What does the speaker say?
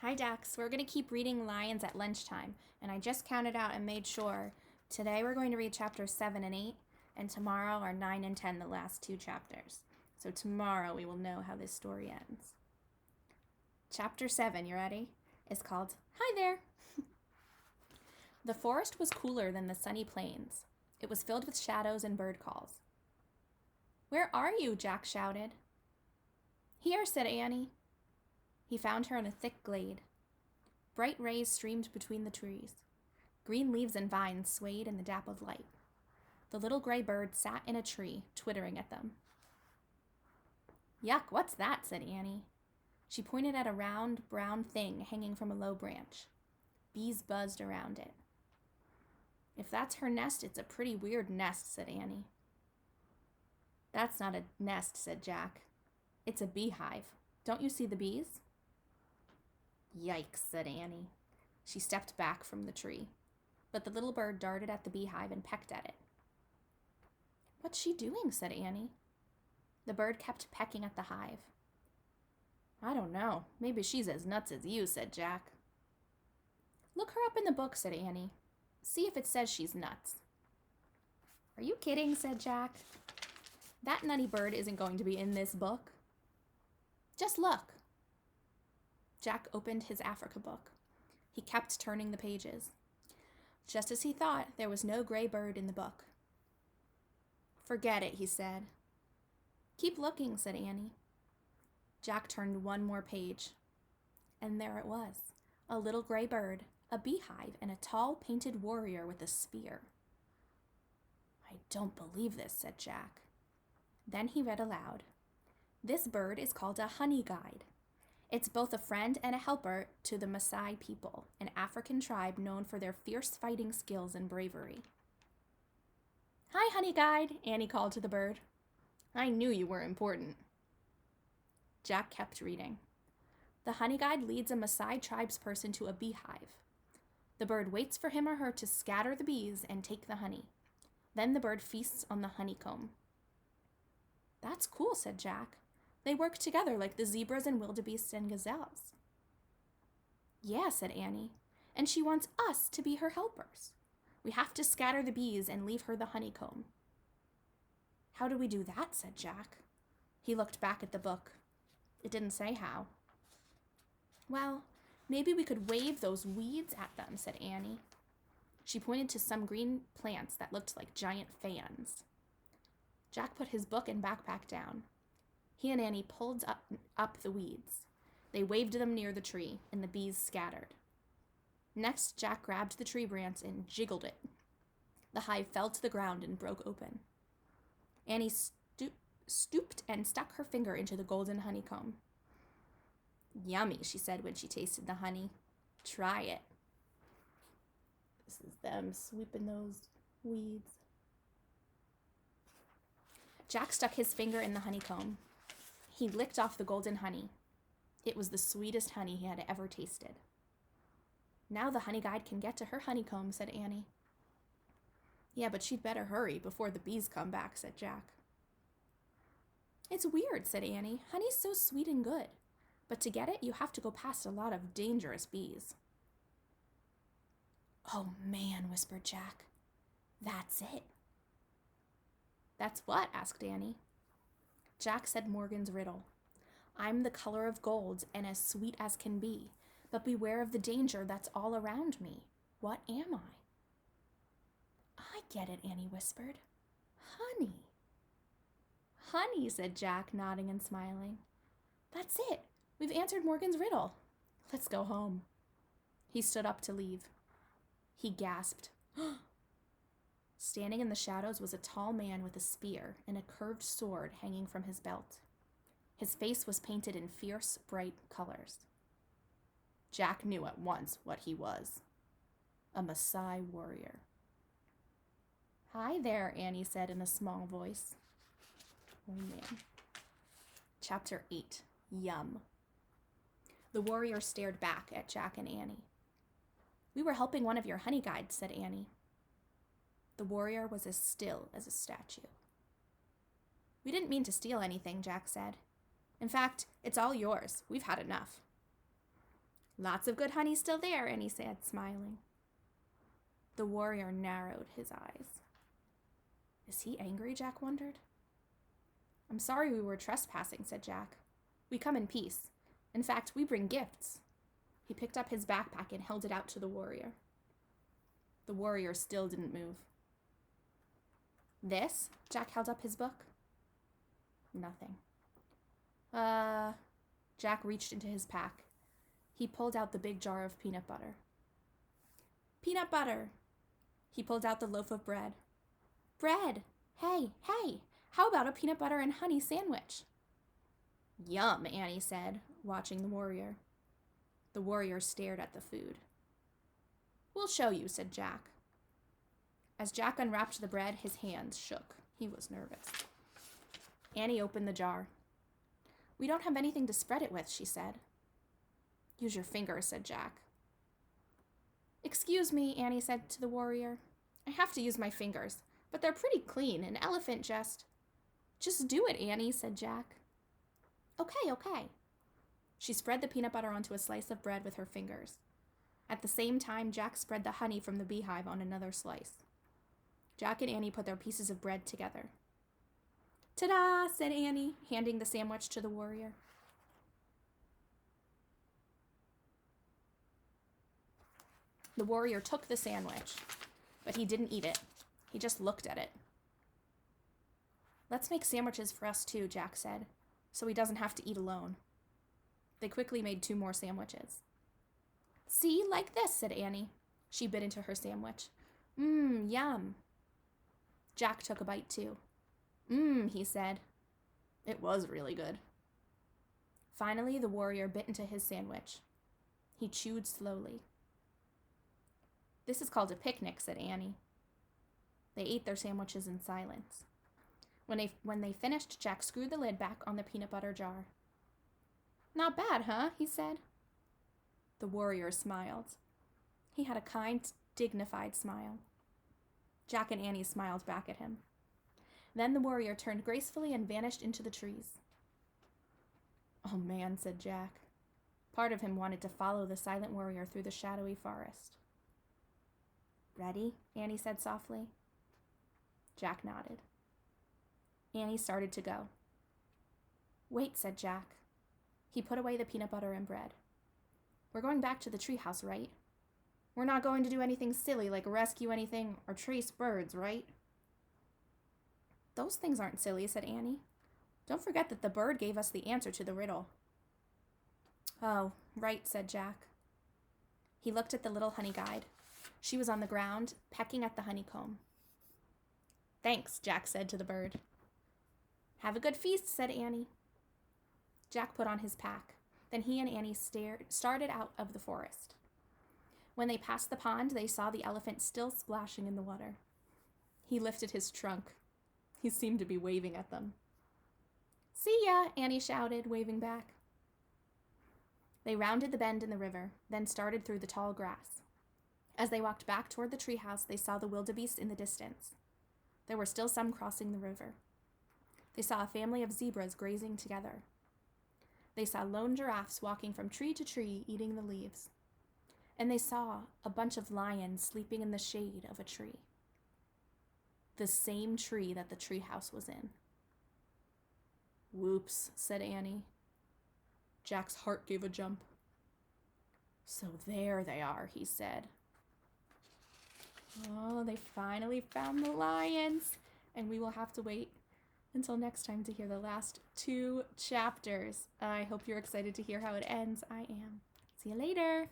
Hi, Dax. We're going to keep reading Lions at lunchtime, and I just counted out and made sure. Today we're going to read chapters 7 and 8, and tomorrow are 9 and 10, the last two chapters. So tomorrow we will know how this story ends. Chapter 7, you ready? Is called Hi There! The forest was cooler than the sunny plains. It was filled with shadows and bird calls. Where are you? Jack shouted. Here, said Annie. He found her in a thick glade. Bright rays streamed between the trees. Green leaves and vines swayed in the dappled light. The little gray bird sat in a tree, twittering at them. Yuck, what's that? Said Annie. She pointed at a round, brown thing hanging from a low branch. Bees buzzed around it. If that's her nest, it's a pretty weird nest, said Annie. That's not a nest, said Jack. It's a beehive. Don't you see the bees? Yikes, said Annie. She stepped back from the tree, but the little bird darted at the beehive and pecked at it. What's she doing? Said Annie. The bird kept pecking at the hive. I don't know. Maybe she's as nuts as you, said Jack. Look her up in the book, said Annie. See if it says she's nuts. Are you kidding? Said Jack. That nutty bird isn't going to be in this book. Just look. Jack opened his Africa book. He kept turning the pages. Just as he thought, there was no gray bird in the book. Forget it, he said. Keep looking, said Annie. Jack turned one more page. And there it was, a little gray bird, a beehive, and a tall painted warrior with a spear. I don't believe this, said Jack. Then he read aloud. This bird is called a honey guide. It's both a friend and a helper to the Maasai people, an African tribe known for their fierce fighting skills and bravery. Hi, honey guide, Annie called to the bird. I knew you were important. Jack kept reading. The honey guide leads a Maasai tribesperson to a beehive. The bird waits for him or her to scatter the bees and take the honey. Then the bird feasts on the honeycomb. That's cool, said Jack. They work together like the zebras and wildebeests and gazelles. Yeah, said Annie, and she wants us to be her helpers. We have to scatter the bees and leave her the honeycomb. How do we do that? Said Jack. He looked back at the book. It didn't say how. Well, maybe we could wave those weeds at them, said Annie. She pointed to some green plants that looked like giant fans. Jack put his book and backpack down. He and Annie pulled up the weeds. They waved them near the tree, and the bees scattered. Next, Jack grabbed the tree branch and jiggled it. The hive fell to the ground and broke open. Annie stooped and stuck her finger into the golden honeycomb. Yummy, she said when she tasted the honey. Try it. This is them sweeping those weeds. Jack stuck his finger in the honeycomb. He licked off the golden honey. It was the sweetest honey he had ever tasted. Now the honey guide can get to her honeycomb, said Annie. Yeah, but she'd better hurry before the bees come back, said Jack. It's weird, said Annie. Honey's so sweet and good. But to get it, you have to go past a lot of dangerous bees. Oh, man, whispered Jack. That's it. That's what? Asked Annie. Jack said Morgan's riddle. I'm the color of gold and as sweet as can be, but beware of the danger that's all around me. What am I? I get it, Annie whispered. Honey. Honey, said Jack, nodding and smiling. That's it. We've answered Morgan's riddle. Let's go home. He stood up to leave. He gasped. Standing in the shadows was a tall man with a spear and a curved sword hanging from his belt. His face was painted in fierce, bright colors. Jack knew at once what he was. A Maasai warrior. Hi there, Annie said in a small voice. Oh, man. Chapter 8. Yum. The warrior stared back at Jack and Annie. We were helping one of your honey guides, said Annie. The warrior was as still as a statue. We didn't mean to steal anything, Jack said. In fact, it's all yours. We've had enough. Lots of good honey still there, Annie said, smiling. The warrior narrowed his eyes. Is he angry, Jack wondered. I'm sorry we were trespassing, said Jack. We come in peace. In fact, we bring gifts. He picked up his backpack and held it out to the warrior. The warrior still didn't move. This? Jack held up his book. Nothing. Jack reached into his pack. He pulled out the big jar of peanut butter. Peanut butter! He pulled out the loaf of bread. Bread! Hey, how about a peanut butter and honey sandwich? Yum, Annie said, watching the warrior. The warrior stared at the food. We'll show you, said Jack. As Jack unwrapped the bread, his hands shook. He was nervous. Annie opened the jar. We don't have anything to spread it with, she said. Use your fingers, said Jack. Excuse me, Annie said to the warrior. I have to use my fingers, but they're pretty clean. An elephant Just do it, Annie, said Jack. Okay. She spread the peanut butter onto a slice of bread with her fingers. At the same time, Jack spread the honey from the beehive on another slice. Jack and Annie put their pieces of bread together. Ta-da, said Annie, handing the sandwich to the warrior. The warrior took the sandwich, but he didn't eat it. He just looked at it. Let's make sandwiches for us too, Jack said, so he doesn't have to eat alone. They quickly made 2 more sandwiches. See, like this, said Annie. She bit into her sandwich. Yum. Jack took a bite too. He said. It was really good. Finally, the warrior bit into his sandwich. He chewed slowly. This is called a picnic, said Annie. They ate their sandwiches in silence. When they finished, Jack screwed the lid back on the peanut butter jar. Not bad, huh? He said. The warrior smiled. He had a kind, dignified smile. Jack and Annie smiled back at him. Then the warrior turned gracefully and vanished into the trees. Oh man, said Jack. Part of him wanted to follow the silent warrior through the shadowy forest. Ready? Annie said softly. Jack nodded. Annie started to go. Wait, said Jack. He put away the peanut butter and bread. We're going back to the treehouse, right? We're not going to do anything silly like rescue anything or chase birds, right? Those things aren't silly, said Annie. Don't forget that the bird gave us the answer to the riddle. Oh, right, said Jack. He looked at the little honey guide. She was on the ground, pecking at the honeycomb. Thanks, Jack said to the bird. Have a good feast, said Annie. Jack put on his pack. Then he and Annie started out of the forest. When they passed the pond, they saw the elephant still splashing in the water. He lifted his trunk. He seemed to be waving at them. See ya, Annie shouted, waving back. They rounded the bend in the river, then started through the tall grass. As they walked back toward the treehouse, they saw the wildebeest in the distance. There were still some crossing the river. They saw a family of zebras grazing together. They saw lone giraffes walking from tree to tree, eating the leaves. And they saw a bunch of lions sleeping in the shade of a tree. The same tree that the treehouse was in. Whoops, said Annie. Jack's heart gave a jump. So there they are, he said. Oh, they finally found the lions. And we will have to wait until next time to hear the last 2 chapters. I hope you're excited to hear how it ends. I am. See you later.